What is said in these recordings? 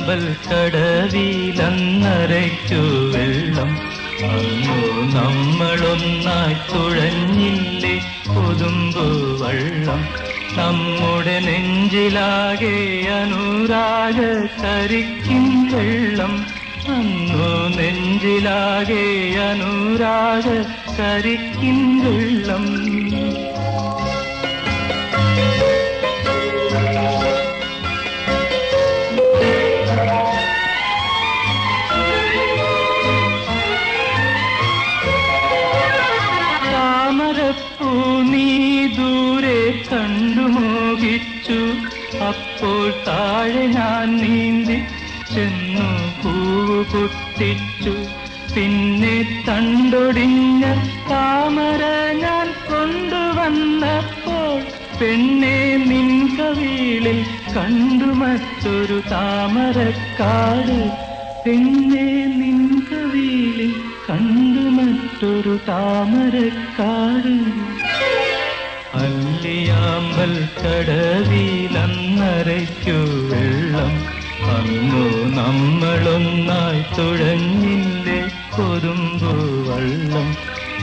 അല്ലിയാമ്പൽ കടവിലന്നരയ്ക്കു വെള്ളം അന്നു നമ്മളൊന്നായി തുഴഞ്ഞില്ലേ കൊതുമ്പു വള്ളം നമ്മുടെ നെഞ്ചിലാകെ അനുരാഗ കരിക്കിൻ വെള്ളം അന്നു നെഞ്ചിലാകെ അനുരാഗ കരിക്കിൻ വെള്ളം താമരപ്പൂ നീ ദൂരെ കണ്ടു മോഹിച്ചു അപ്പോൾ താഴെ ഞാൻ നീന്തി ചെന്നു പൂവ് പൊട്ടിച്ചു പിന്നെ തണ്ടൊടിഞ്ഞ താമര ഞാൻ കൊണ്ടുവന്നപ്പോൾ പെണ്ണെ നിൻ കവിളിൽ കണ്ടു മറ്റൊരു താമരക്കാട് പെണ്ണെ നിൻ കവിളിൽ കണ്ടു മറ്റൊരു താമരക്കാട് അല്ലിയാമ്പൽ കടവിലന്നരയ്ക്കു വെള്ളം അന്നു നമ്മളൊന്നായി തുഴഞ്ഞില്ലേ കൊതുമ്പു വള്ളം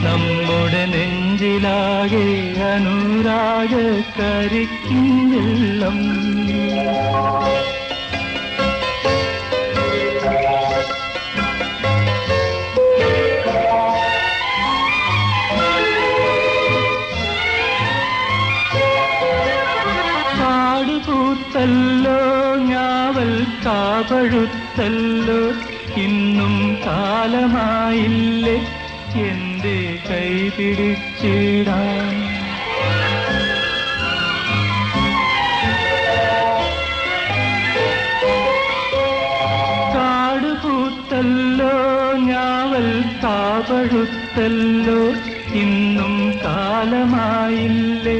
നമ്മുടെ നെഞ്ചിലാകെ അനുരാഗ കരിക്കിൻ വെള്ളം പൂത്തല്ലോ ഞാവൽ കാപഴുത്തല്ലോ ഇന്നും കാലമായില്ലേ എന്റെ കൈ പിടിച്ചിടാൻ കാട് പൂത്തല്ലോ ഞാവൽ കാപഴുത്തല്ലോ ഇന്നും കാലമായില്ലേ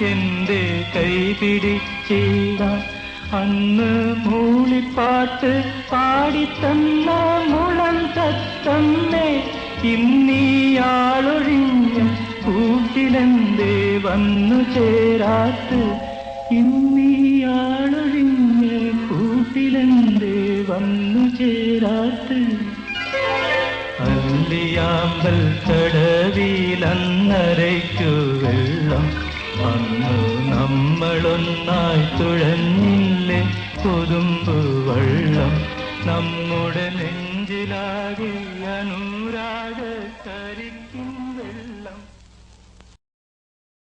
എന്റെ കൈ പിടിച്ചിടാൻ അന്ന് മൂളിപ്പാട്ട് പാടിത്തന്ന മുളം തത്തമ്മേ ഇന്നീയാളൊഴിഞ്ഞ കൂട്ടിലെന്തേ വന്നു ചേരാത്ത് ഇന്നീയാളൊഴിഞ്ഞ കൂട്ടിലെന്തേ വന്നു ചേരാത്ത് അല്ലിയാമ്പൽ കടവിലന്നരയ്ക്കു വെള്ളം അന്നു നമ്മളൊന്നായി തുഴഞ്ഞില്ലേ കൊതുമ്പു വള്ളം നമ്മുടെ നെഞ്ചിലാകെ അനുരാഗ കരിക്കിൻ